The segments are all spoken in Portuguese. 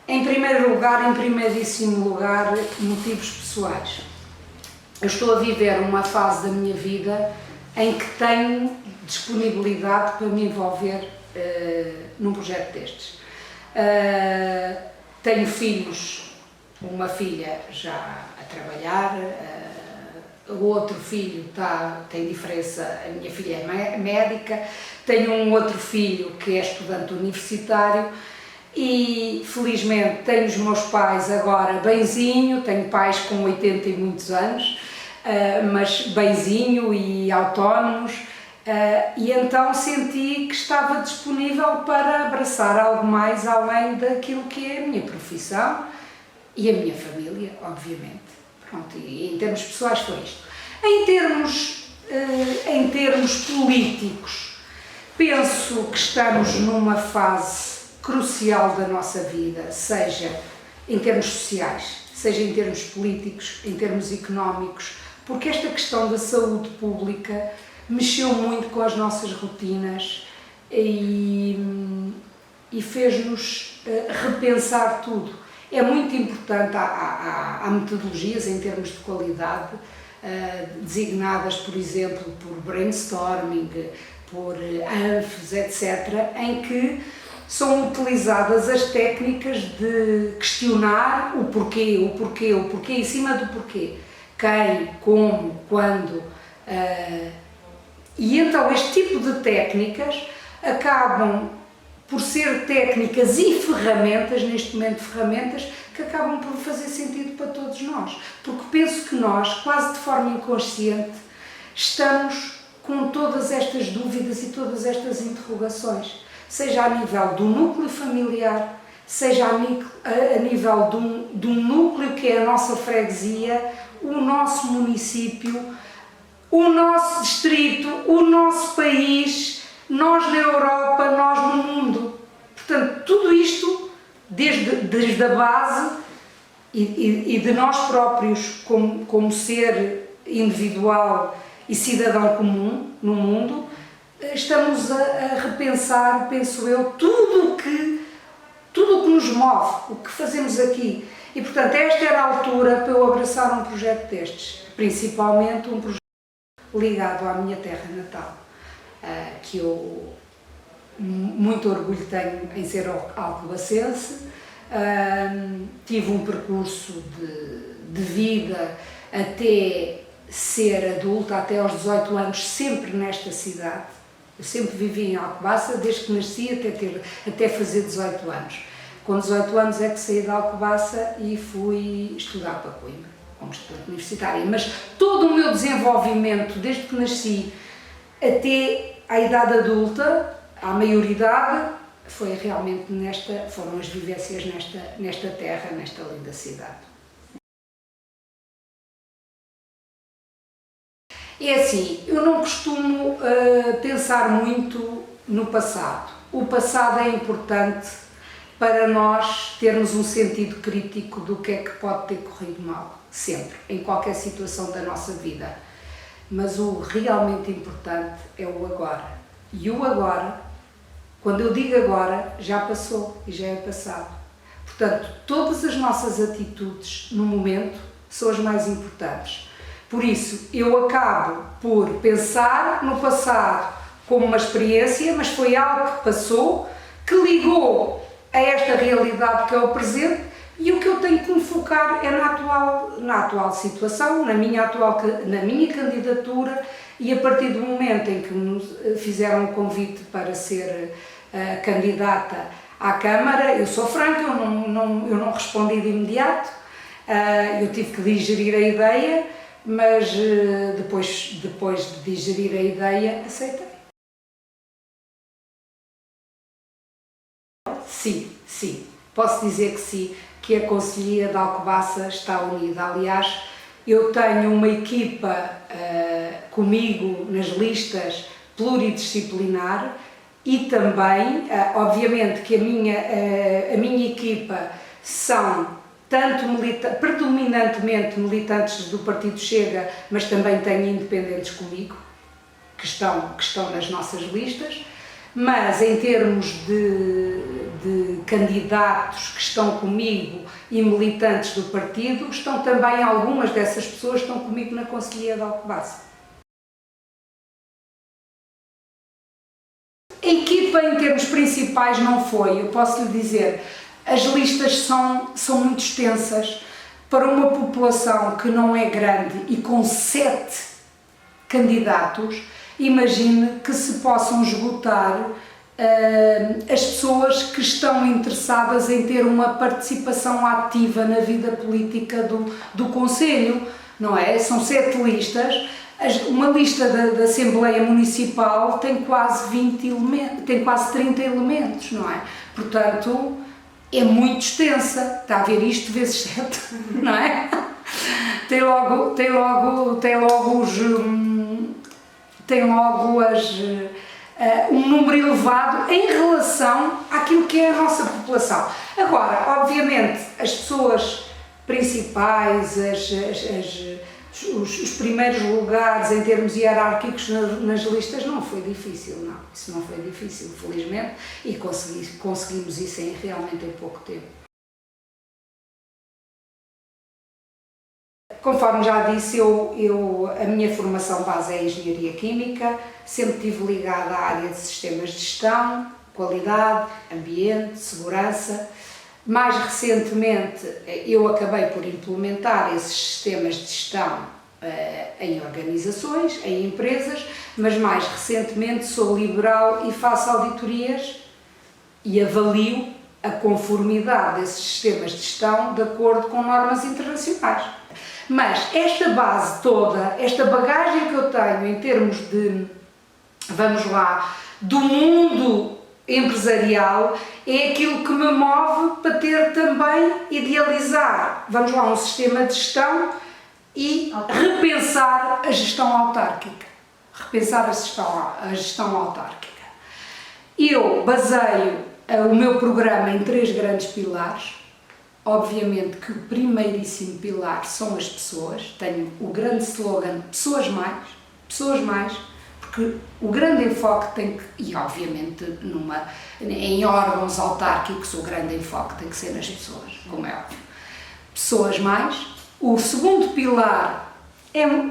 Em primeiro lugar, em primeiríssimo lugar, motivos pessoais. Eu estou a viver uma fase da minha vida em que tenho disponibilidade para me envolver num projeto destes. Tenho filhos, uma filha já a trabalhar, o outro filho tem diferença, a minha filha é médica, tenho um outro filho que é estudante universitário e felizmente tenho os meus pais agora benzinho, tenho pais com 80 e muitos anos, mas benzinho e autónomos, e então senti que estava disponível para abraçar algo mais além daquilo que é a minha profissão e a minha família, obviamente. Pronto, e em termos pessoais foi isto. Em termos políticos, penso que estamos numa fase crucial da nossa vida, seja em termos sociais, seja em termos políticos, em termos económicos, porque esta questão da saúde pública mexeu muito com as nossas rotinas e fez-nos repensar tudo. É muito importante, há metodologias em termos de qualidade, designadas, por exemplo, por brainstorming, por ANFs, etc., em que são utilizadas as técnicas de questionar o porquê, em cima do porquê. Quem, como, quando. E então este tipo de técnicas acabam por ser técnicas e ferramentas, neste momento ferramentas, que acabam por fazer sentido para todos nós. Porque penso que nós, quase de forma inconsciente, estamos com todas estas dúvidas e todas estas interrogações, seja a nível do núcleo familiar, seja a nível de um núcleo que é a nossa freguesia, o nosso município, o nosso distrito, o nosso país, nós na Europa, nós no mundo. Portanto, tudo isto, desde a base e de nós próprios como ser individual e cidadão comum no mundo, estamos a repensar, penso eu, tudo o que nos move, o que fazemos aqui. E, portanto, esta era a altura para eu abraçar um projeto destes, principalmente um projeto ligado à minha terra natal, que eu muito orgulho tenho em ser alcobacense. Tive um percurso de vida até ser adulta, até aos 18 anos, sempre nesta cidade. Eu sempre vivi em Alcobaça, desde que nasci até fazer 18 anos. Com 18 anos é que saí de Alcobaça e fui estudar para Coimbra, como estudante universitária. Mas todo o meu desenvolvimento, desde que nasci até à idade adulta, à maioridade, foi realmente foram as vivências nesta terra, nesta linda cidade. É assim, eu não costumo pensar muito no passado. O passado é importante para nós termos um sentido crítico do que é que pode ter corrido mal, sempre, em qualquer situação da nossa vida. Mas o realmente importante é o agora. E o agora, quando eu digo agora, já passou e já é passado. Portanto, todas as nossas atitudes no momento são as mais importantes. Por isso, eu acabo por pensar no passado como uma experiência, mas foi algo que passou, que ligou a esta realidade que é o presente, e o que eu tenho que me focar é na atual situação, na minha candidatura, e a partir do momento em que me fizeram o convite para ser candidata à Câmara, eu sou franca, eu não respondi de imediato, eu tive que digerir a ideia, mas depois de digerir a ideia, aceitei. Sim, posso dizer que sim, que a Conselhia de Alcobaça está unida. Aliás, eu tenho uma equipa comigo nas listas pluridisciplinar e também, obviamente, que a minha equipa são predominantemente militantes do Partido Chega, mas também tenho independentes comigo, que estão nas nossas listas. mas em termos de candidatos que estão comigo e militantes do partido, estão também, algumas dessas pessoas estão comigo na Conselhia de Alcobaça. A equipa, em termos principais, não foi, eu posso lhe dizer, as listas são muito extensas para uma população que não é grande e com 7 candidatos. Imagine que se possam esgotar as pessoas que estão interessadas em ter uma participação ativa na vida política do Conselho, não é? São 7 listas. Uma lista da Assembleia Municipal tem quase 20 elementos, tem quase 30 elementos, não é? Portanto, é muito extensa. Está a ver isto vezes 7, não é? Tem logo um número elevado em relação àquilo que é a nossa população. Agora, obviamente, as pessoas principais, os primeiros lugares em termos hierárquicos nas listas não foi difícil, não. Isso não foi difícil, felizmente, e conseguimos isso realmente em pouco tempo. Conforme já disse, a minha formação base é Engenharia Química, sempre estive ligada à área de sistemas de gestão, qualidade, ambiente, segurança. Mais recentemente, eu acabei por implementar esses sistemas de gestão em organizações, em empresas, mas mais recentemente sou liberal e faço auditorias e avalio a conformidade desses sistemas de gestão de acordo com normas internacionais. Mas esta base toda, esta bagagem que eu tenho em termos de, vamos lá, do mundo empresarial, é aquilo que me move para ter também, idealizar, vamos lá, um sistema de gestão e repensar a gestão autárquica. Repensar a gestão autárquica. Eu baseio o meu programa em 3 grandes pilares. Obviamente que o primeiríssimo pilar são as pessoas. Tenho o grande slogan pessoas mais, porque o grande enfoque tem que, e obviamente em órgãos autárquicos o grande enfoque tem que ser nas pessoas, como é óbvio. Pessoas mais. O segundo pilar,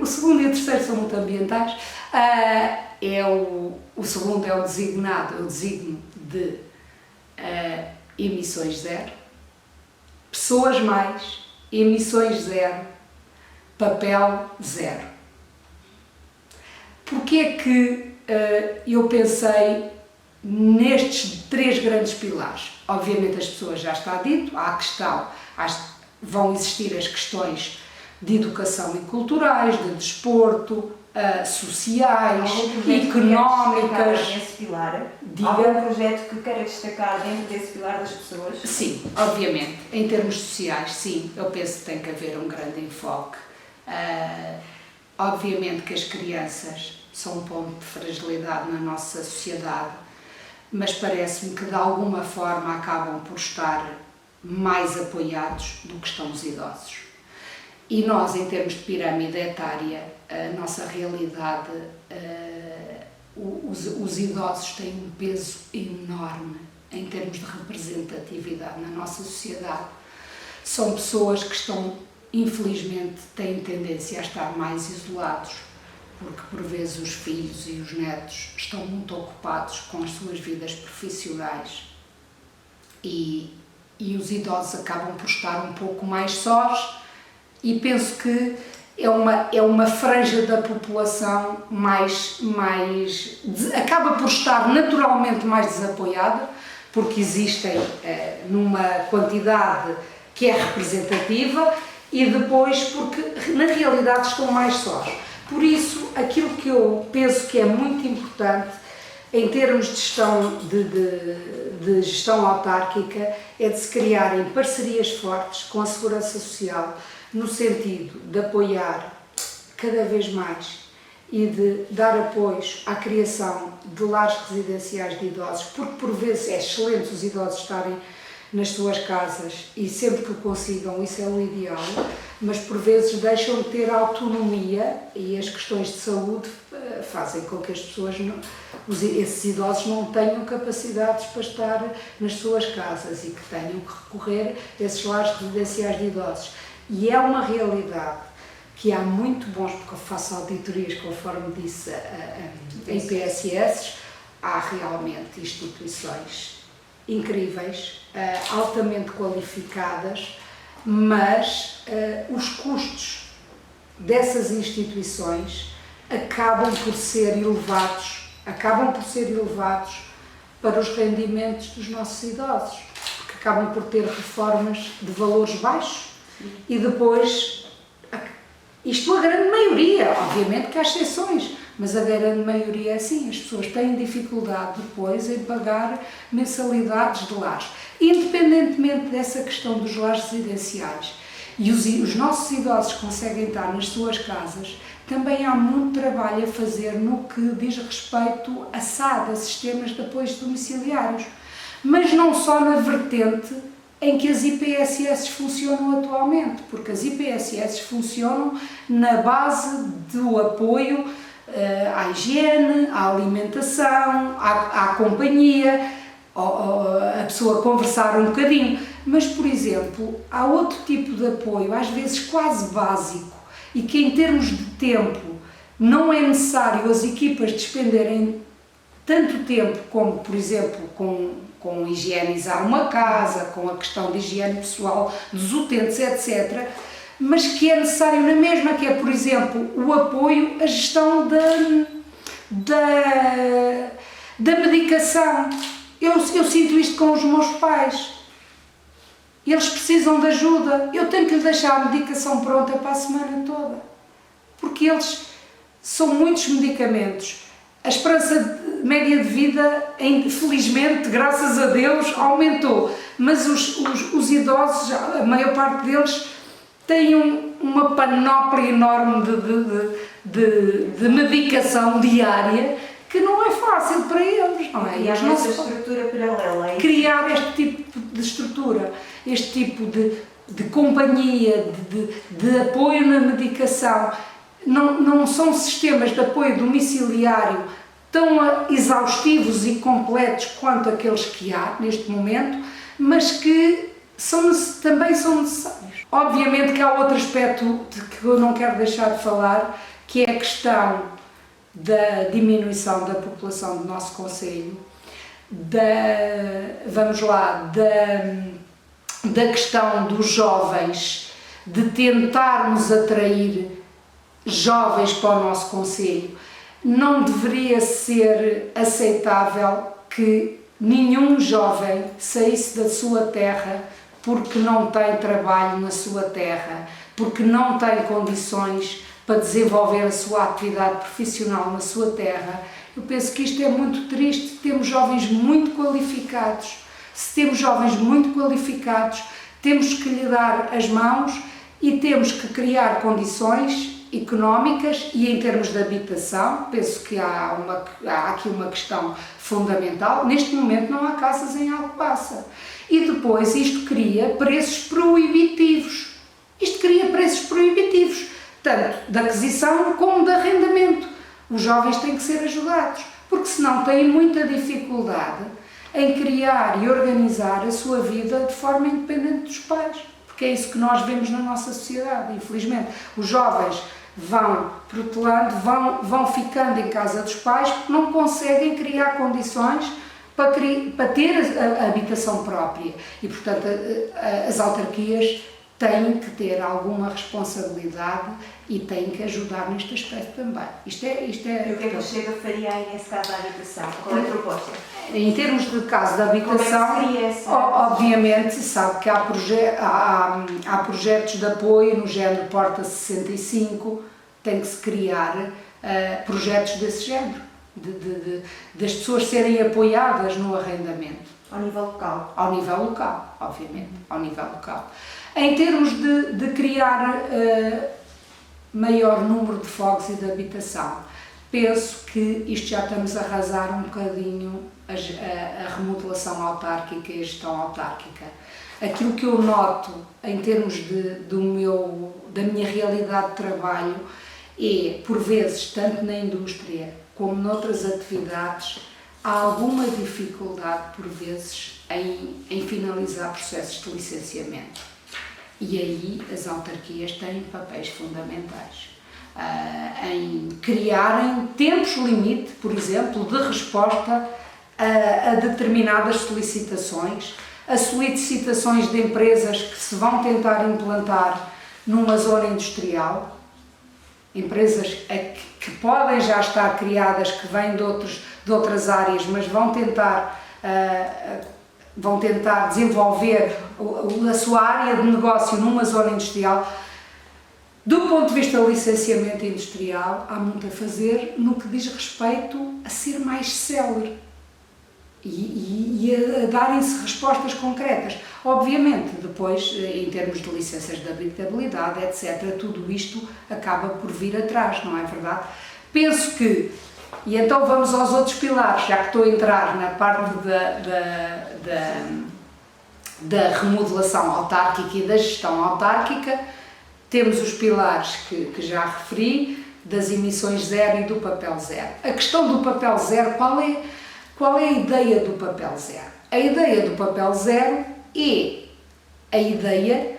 o segundo e o terceiro são muito ambientais, o segundo é o designo de emissões zero, pessoas mais, emissões zero, papel zero. Porquê é que eu pensei nestes 3 grandes pilares? Obviamente as pessoas já está dito, vão existir as questões de educação e culturais, de desporto, sociais, económicas. Nesse pilar? Há algum projeto que queira destacar dentro desse pilar das pessoas? Sim, obviamente. Em termos sociais, sim, eu penso que tem que haver um grande enfoque. Obviamente que as crianças são um ponto de fragilidade na nossa sociedade, mas parece-me que de alguma forma acabam por estar mais apoiados do que estão os idosos. E nós, em termos de pirâmide etária, a nossa realidade, os idosos têm um peso enorme em termos de representatividade na nossa sociedade. São pessoas que infelizmente, têm tendência a estar mais isolados, porque por vezes os filhos e os netos estão muito ocupados com as suas vidas profissionais e os idosos acabam por estar um pouco mais sós, e penso que é uma franja da população acaba por estar naturalmente mais desapoiada, porque existem numa quantidade que é representativa, e depois porque na realidade estão mais sós. Por isso, aquilo que eu penso que é muito importante em termos de gestão autárquica é de se criarem parcerias fortes com a Segurança Social, no sentido de apoiar cada vez mais e de dar apoios à criação de lares residenciais de idosos, porque por vezes é excelente os idosos estarem nas suas casas e sempre que consigam, isso é o ideal, mas por vezes deixam de ter autonomia e as questões de saúde fazem com que as pessoas, esses idosos não tenham capacidades para estar nas suas casas e que tenham que recorrer a esses lares residenciais de idosos. E é uma realidade que há muito bons, porque eu faço auditorias, conforme disse, em PSS, há realmente instituições incríveis, altamente qualificadas, mas os custos dessas instituições acabam por ser elevados para os rendimentos dos nossos idosos, porque acabam por ter reformas de valores baixos e depois, isto a grande maioria, obviamente que há exceções, mas a grande maioria é assim, as pessoas têm dificuldade depois em pagar mensalidades de lares. Independentemente dessa questão dos lares residenciais, e os nossos idosos conseguem estar nas suas casas, também há muito trabalho a fazer no que diz respeito a SAD, a Sistemas de Apoios Domiciliários, mas não só na vertente em que as IPSS funcionam atualmente, porque as IPSS funcionam na base do apoio à higiene, à alimentação, à companhia, a pessoa conversar um bocadinho, mas, por exemplo, há outro tipo de apoio, às vezes quase básico, e que em termos de tempo não é necessário as equipas despenderem tanto tempo como, por exemplo, com higienizar uma casa, com a questão de higiene pessoal dos utentes, etc., mas que é necessário na mesma, que é, por exemplo, o apoio à gestão da medicação. Eu sinto isto com os meus pais. Eles precisam de ajuda. Eu tenho que lhes deixar a medicação pronta para a semana toda. Porque eles são muitos medicamentos. A esperança média de vida, felizmente, graças a Deus, aumentou. Mas os idosos, a maior parte deles, têm uma panóplia enorme de medicação diária que não é fácil para eles, não é? Criar essa estrutura paralela. Criar este tipo de estrutura, este tipo de companhia, de apoio na medicação. Não são sistemas de apoio domiciliário tão exaustivos e completos quanto aqueles que há neste momento, mas que também são necessários. Obviamente que há outro aspecto que eu não quero deixar de falar, que é a questão da diminuição da população do nosso concelho, da questão dos jovens, de tentarmos atrair jovens para o nosso concelho. Não deveria ser aceitável que nenhum jovem saísse da sua terra porque não tem trabalho na sua terra, porque não tem condições para desenvolver a sua atividade profissional na sua terra. Eu penso que isto é muito triste. Temos jovens muito qualificados. Se temos jovens muito qualificados, temos que lhe dar as mãos e temos que criar condições económicas e em termos de habitação. Penso que há aqui uma questão fundamental. Neste momento não há casas em Alcobaça. E depois isto cria preços proibitivos. Tanto da aquisição como de arrendamento. Os jovens têm que ser ajudados, porque senão têm muita dificuldade em criar e organizar a sua vida de forma independente dos pais, porque é isso que nós vemos na nossa sociedade, infelizmente. Os jovens vão protelando, vão ficando em casa dos pais porque não conseguem criar condições para ter a habitação própria e, portanto, as autarquias têm que ter alguma responsabilidade e têm que ajudar neste aspecto também. Isto é E o que é que o Chega faria aí nesse caso da habitação? Qual é a proposta? Em termos de caso da habitação, Como é que seria essa? obviamente sabe que há projetos de apoio no género Porta 65, tem que se criar projetos desse género, das pessoas serem apoiadas no arrendamento. Ao nível local? Ao nível local, obviamente, ao nível local. Em termos de criar maior número de fogos e de habitação, penso que isto já estamos a arrasar um bocadinho a remodelação autárquica e a gestão autárquica. Aquilo que eu noto em termos da minha realidade de trabalho é, por vezes, tanto na indústria como noutras atividades, há alguma dificuldade, por vezes, em finalizar processos de licenciamento. E aí as autarquias têm papéis fundamentais. Em criarem tempos limite, por exemplo, de resposta a determinadas solicitações, a solicitações de empresas que se vão tentar implantar numa zona industrial, empresas que podem já estar criadas, que vêm de outras áreas, mas vão tentar desenvolver a sua área de negócio numa zona industrial. Do ponto de vista do licenciamento industrial, há muito a fazer no que diz respeito a ser mais célere e a darem-se respostas concretas. Obviamente, depois, em termos de licenças de habitabilidade, etc., tudo isto acaba por vir atrás, não é verdade? Penso que, e então vamos aos outros pilares, já que estou a entrar na parte da remodelação autárquica e da gestão autárquica. Temos os pilares que já referi, das emissões zero e do papel zero. A questão do papel zero, qual é a ideia do papel zero? A ideia do papel zero é a ideia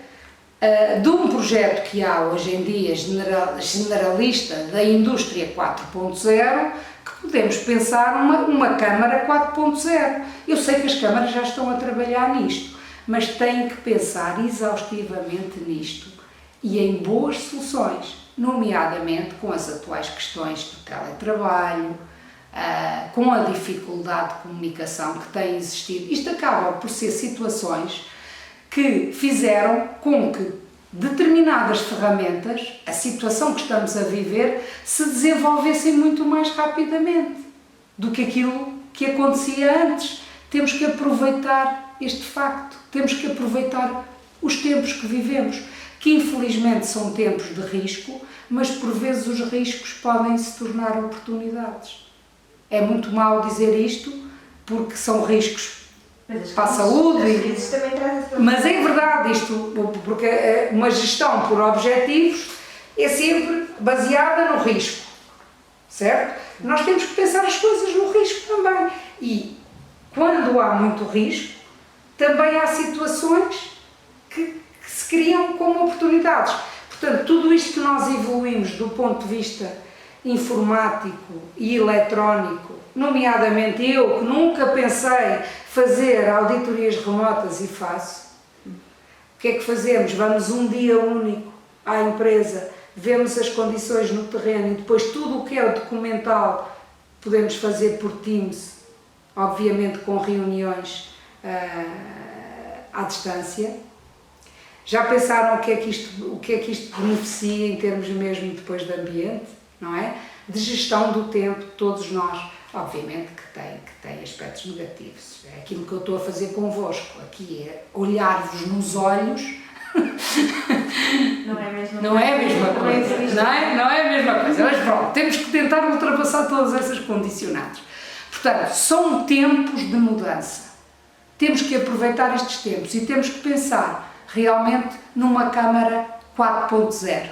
de um projeto que há hoje em dia generalista da indústria 4.0, que podemos pensar uma Câmara 4.0. Eu sei que as câmaras já estão a trabalhar nisto, mas têm que pensar exaustivamente nisto e em boas soluções, nomeadamente com as atuais questões do teletrabalho, com a dificuldade de comunicação que tem existido. Isto acaba por ser situações que fizeram com que determinadas ferramentas, a situação que estamos a viver, se desenvolvessem muito mais rapidamente do que aquilo que acontecia antes. Temos que aproveitar este facto, temos que aproveitar os tempos que vivemos, que infelizmente são tempos de risco, mas por vezes os riscos podem se tornar oportunidades. É muito mau dizer isto, porque são riscos para a saúde, mas é verdade isto, porque uma gestão por objetivos é sempre baseada no risco, certo? Nós temos que pensar as coisas no risco também, e quando há muito risco, também há situações que se criam como oportunidades. Portanto, tudo isto que nós evoluímos do ponto de vista informático e eletrónico, nomeadamente eu, que nunca pensei fazer auditorias remotas e faço, o que é que fazemos? Vamos um dia único à empresa, vemos as condições no terreno e depois tudo o que é o documental podemos fazer por Teams, obviamente com reuniões à distância. Já pensaram o que é que isto beneficia em termos mesmo depois de ambiente, não é? De gestão do tempo, todos nós, obviamente que tem aspectos negativos. É aquilo que eu estou a fazer convosco aqui, é olhar-vos nos olhos. Não é a mesma coisa. Não é a mesma coisa. Mas pronto, temos que tentar ultrapassar todas essas condicionantes. Portanto, são tempos de mudança. Temos que aproveitar estes tempos e temos que pensar realmente numa Câmara 4.0,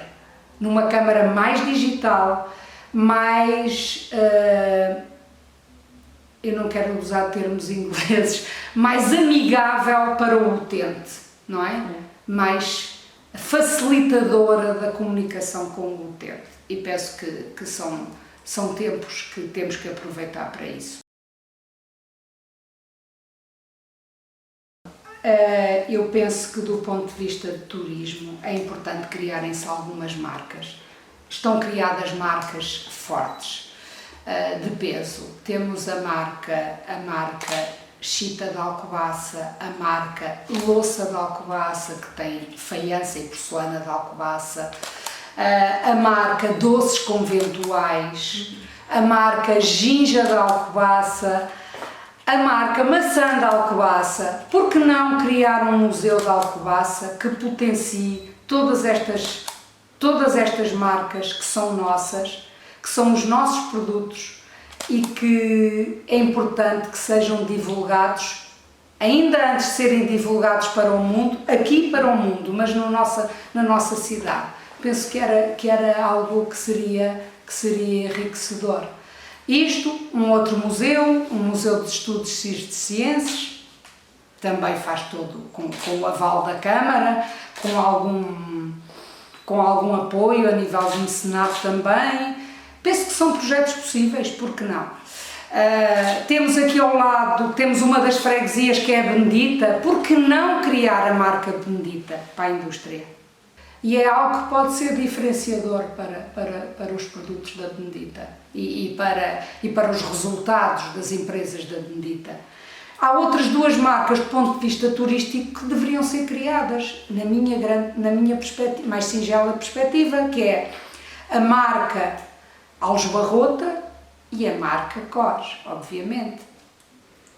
numa Câmara mais digital, mais, eu não quero usar termos ingleses, mais amigável para o utente, não é? Mais facilitadora da comunicação com o utente. E penso que são tempos que temos que aproveitar para isso. Eu penso que do ponto de vista de turismo é importante criarem-se algumas marcas. Estão criadas marcas fortes, de peso. Temos a marca Chita de Alcobaça, a marca Louça de Alcobaça, que tem faiança e porcelana de Alcobaça, a marca Doces Conventuais, a marca Ginja de Alcobaça, a marca Maçã de Alcobaça. Por que não criar um museu de Alcobaça que potencie todas estas marcas que são nossas, que são os nossos produtos e que é importante que sejam divulgados ainda antes de serem divulgados para o mundo, aqui para o mundo, mas na nossa cidade. Penso que era algo que seria enriquecedor. Isto, um outro museu, um Museu de Estudos de Ciências, também faz todo com o aval da Câmara, com algum apoio a nível de mecenato também. Penso que são projetos possíveis, por que não? Temos aqui ao lado, temos uma das freguesias que é a Benedita, por que não criar a marca Benedita para a indústria? E é algo que pode ser diferenciador para os produtos da Benedita e para os resultados das empresas da Benedita. Há outras duas marcas do ponto de vista turístico que deveriam ser criadas, na minha perspectiva, mais singela perspectiva, que é a marca Aljubarrota e a marca Cós, obviamente,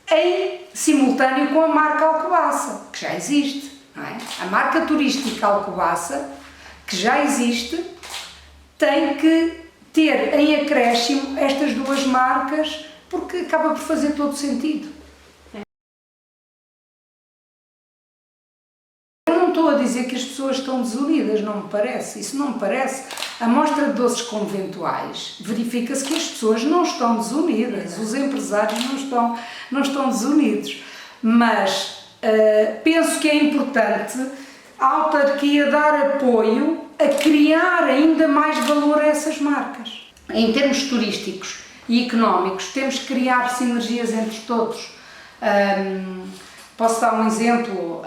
em simultâneo com a marca Alcobaça, que já existe, não é? A marca turística Alcobaça, que já existe, tem que ter em acréscimo estas duas marcas, porque acaba por fazer todo sentido. Eu não estou a dizer que as pessoas estão desunidas, não me parece, isso não me parece. A mostra de doces conventuais verifica-se que as pessoas não estão desunidas, os empresários não estão desunidos, mas penso que é importante a autarquia dar apoio a criar ainda mais valor a essas marcas. Em termos turísticos e económicos, temos que criar sinergias entre todos. Posso dar um exemplo?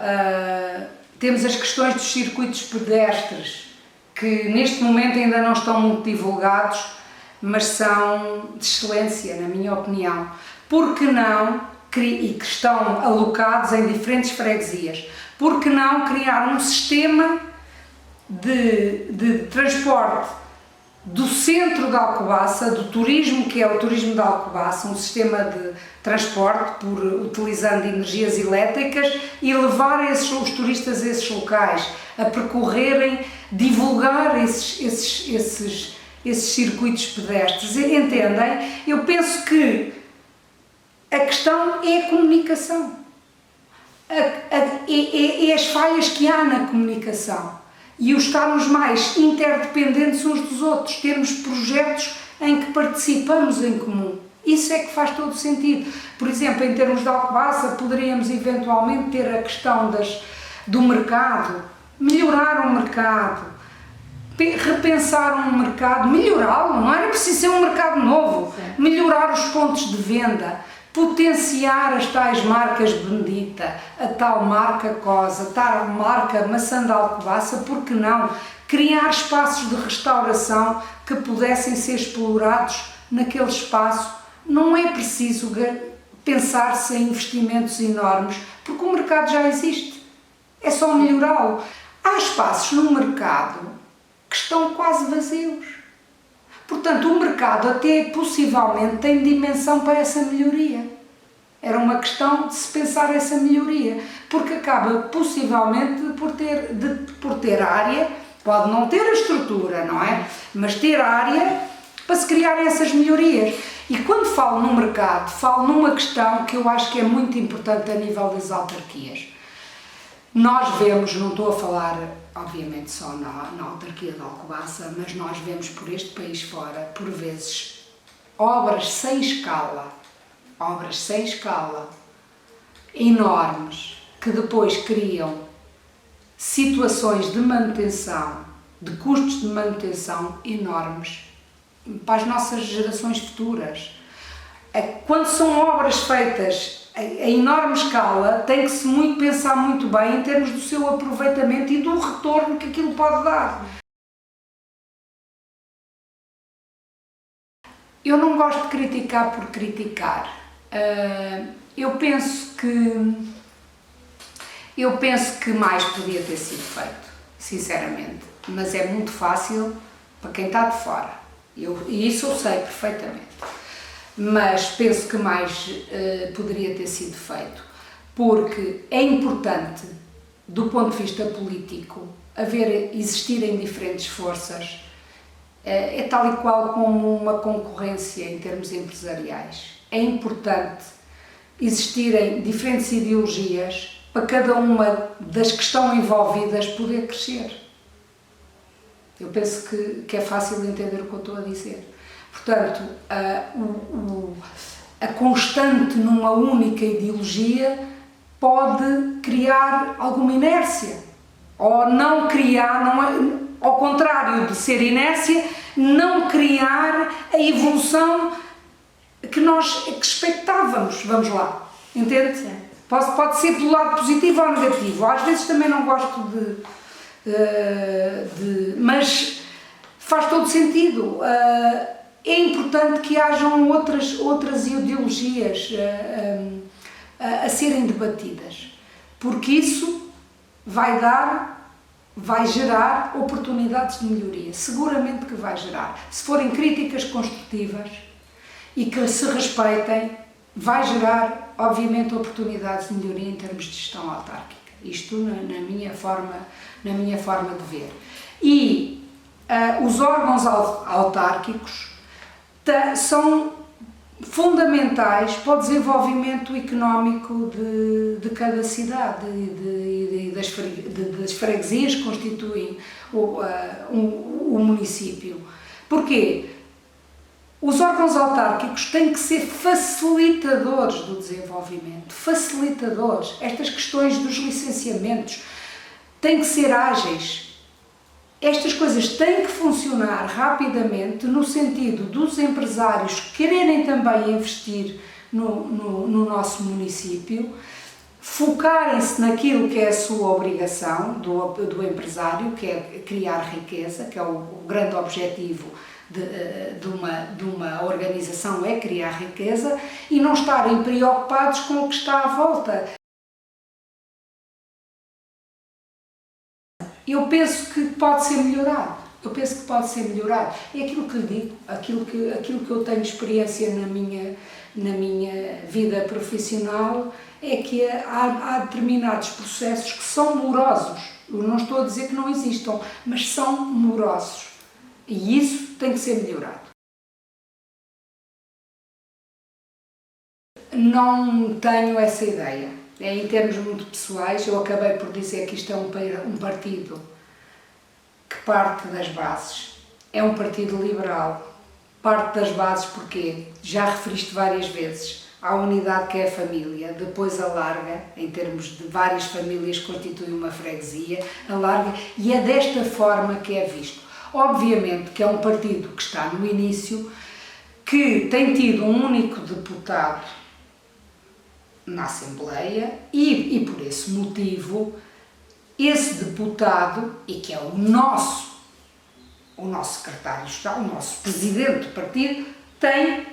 Temos as questões dos circuitos pedestres, que neste momento ainda não estão muito divulgados, mas são de excelência, na minha opinião. Por que não, e que estão alocados em diferentes freguesias, por que não criar um sistema de transporte do centro de Alcobaça, do turismo, que é o turismo de Alcobaça, um sistema de transporte utilizando energias elétricas e levar os turistas a esses locais, a percorrerem, divulgar esses circuitos pedestres. Entendem? Eu penso que a questão é a comunicação, é as falhas que há na comunicação e o estarmos mais interdependentes uns dos outros, termos projetos em que participamos em comum. Isso é que faz todo sentido. Por exemplo, em termos de Alcobaça, poderíamos eventualmente ter a questão do mercado, melhorar o mercado, repensar um mercado, melhorá-lo, não era preciso ser um mercado novo, melhorar os pontos de venda, potenciar as tais marcas Benedita, a tal marca Cosa, a tal marca Maçã de Alcobaça, por que não criar espaços de restauração que pudessem ser explorados naquele espaço? Não é preciso pensar-se em investimentos enormes, porque o mercado já existe, é só melhorá-lo. Há espaços no mercado que estão quase vazios. Portanto, o mercado até possivelmente tem dimensão para essa melhoria. Era uma questão de se pensar essa melhoria, porque acaba possivelmente por ter área, pode não ter a estrutura, não é? Mas ter área para se criar essas melhorias. E quando falo no mercado, falo numa questão que eu acho que é muito importante a nível das autarquias. Nós vemos, não estou a falar obviamente só na autarquia de Alcobaça, mas nós vemos por este país fora, por vezes, obras sem escala, enormes, que depois criam situações de manutenção, de custos de manutenção enormes para as nossas gerações futuras. Quando são obras feitas a enorme escala, tem que se pensar muito bem em termos do seu aproveitamento e do retorno que aquilo pode dar. Eu não gosto de criticar por criticar. Eu penso que mais podia ter sido feito, sinceramente, mas é muito fácil para quem está de fora. E isso eu sei perfeitamente. Mas penso que mais poderia ter sido feito, porque é importante, do ponto de vista político, existirem diferentes forças, é tal e qual como uma concorrência em termos empresariais. É importante existirem diferentes ideologias para cada uma das que estão envolvidas poder crescer. Eu penso que é fácil entender o que eu estou a dizer. Portanto, a constante numa única ideologia pode criar alguma inércia, ou não criar, ao contrário de ser inércia, não criar a evolução que nós expectávamos, vamos lá, entende? Pode ser pelo lado positivo ou negativo, às vezes também não gosto mas faz todo sentido. É importante que hajam outras ideologias a serem debatidas, porque isso vai gerar oportunidades de melhoria, seguramente que vai gerar. Se forem críticas construtivas e que se respeitem, vai gerar, obviamente, oportunidades de melhoria em termos de gestão autárquica. Isto na minha forma de ver. E os órgãos autárquicos são fundamentais para o desenvolvimento económico de cada cidade e das freguesias que constituem o município. Porquê? Os órgãos autárquicos têm que ser facilitadores do desenvolvimento, facilitadores. Estas questões dos licenciamentos têm que ser ágeis. Estas coisas têm que funcionar rapidamente no sentido dos empresários quererem também investir no nosso município, focarem-se naquilo que é a sua obrigação do empresário, que é criar riqueza, que é o grande objetivo de uma organização, é criar riqueza, e não estarem preocupados com o que está à volta. Eu penso que pode ser melhorado. É aquilo que lhe digo, aquilo que eu tenho experiência na minha vida profissional, é que há determinados processos que são morosos. Eu não estou a dizer que não existam, mas são morosos. E isso tem que ser melhorado. Não tenho essa ideia. Em termos muito pessoais, eu acabei por dizer que isto é um partido que parte das bases. É um partido liberal. Parte das bases porque, já referiste várias vezes, há a unidade que é a família, depois alarga, em termos de várias famílias que constituem uma freguesia, alarga, e é desta forma que é visto. Obviamente que é um partido que está no início, que tem tido um único deputado na Assembleia e por esse motivo, esse deputado, e que é o nosso secretário-geral, o nosso presidente do partido, tem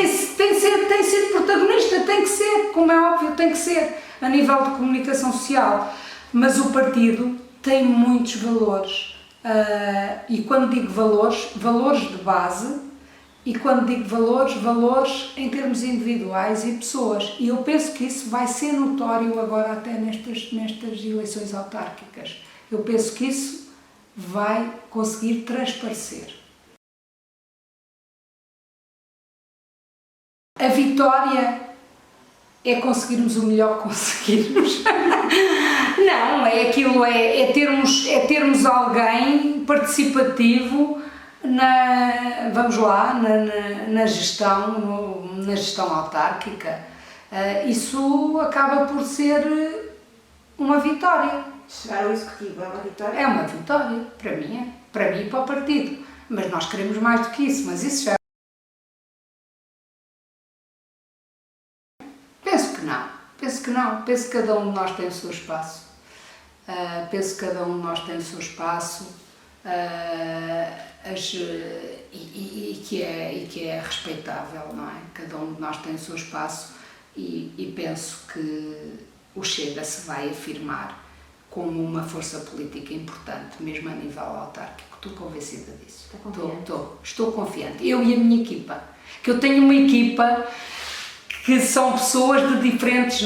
sido protagonista, tem que ser, como é óbvio, tem que ser, a nível de comunicação social, mas o partido tem muitos valores, e quando digo valores de base, e quando digo valores em termos individuais e pessoas, e eu penso que isso vai ser notório agora até nestas eleições autárquicas. Eu penso que isso vai conseguir transparecer. A vitória é conseguirmos o melhor que conseguirmos. Não, é termos alguém participativo na gestão autárquica. Isso acaba por ser uma vitória. Chegar ao executivo é uma vitória? É uma vitória, para mim e para o partido. Mas nós queremos mais do que isso, mas isso já... Penso que não. Penso que cada um de nós tem o seu espaço. E que é respeitável, não é? Cada um de nós tem o seu espaço e penso que o Chega se vai afirmar como uma força política importante, mesmo a nível autárquico. Estou convencida disso. Estou confiante. Eu e a minha equipa. Que eu tenho uma equipa que são pessoas de diferentes,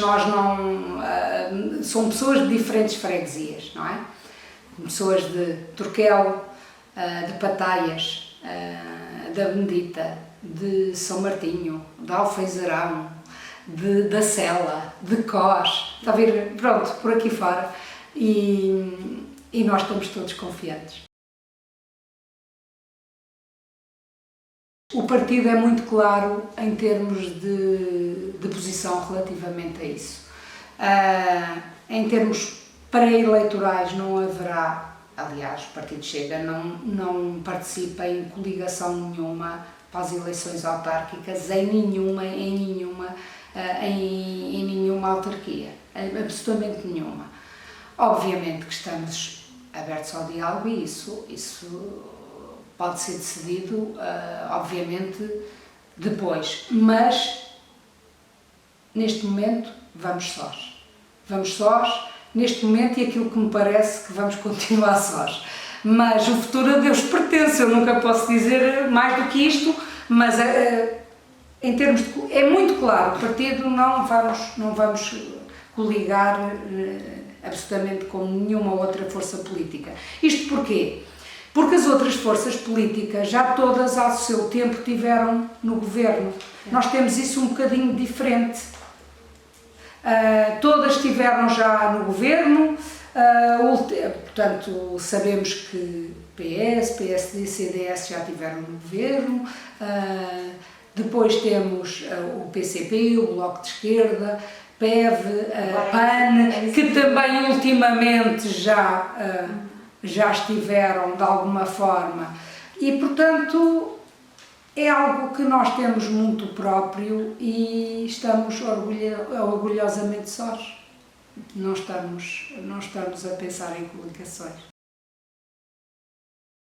são pessoas de diferentes freguesias, não é? Pessoas de Turquel, de Pataias, da Bendita, de São Martinho, de Alfeizarão, da Sela, de Cós, está a ver, pronto, por aqui fora, e nós estamos todos confiantes. O partido é muito claro em termos de posição relativamente a isso. Em termos pré-eleitorais não haverá, aliás, o Partido Chega não participa em coligação nenhuma para as eleições autárquicas, em nenhuma autarquia, absolutamente nenhuma. Obviamente que estamos abertos ao diálogo e isso pode ser decidido, obviamente, depois, mas neste momento vamos sós. Vamos sós, neste momento, e aquilo que me parece que vamos continuar sós. Mas o futuro a Deus pertence, eu nunca posso dizer mais do que isto, mas em termos de, é muito claro, o partido não vamos coligar absolutamente com nenhuma outra força política. Isto porquê? Porque as outras forças políticas já todas ao seu tempo tiveram no governo. Nós temos isso um bocadinho diferente. Todas estiveram já no governo, portanto sabemos que PS, PSD, CDS já tiveram no governo, depois temos o PCP, o Bloco de Esquerda, PEV, PAN, que também ultimamente já estiveram de alguma forma, e portanto é algo que nós temos muito próprio e estamos orgulhosamente sós. Não estamos a pensar em coligações.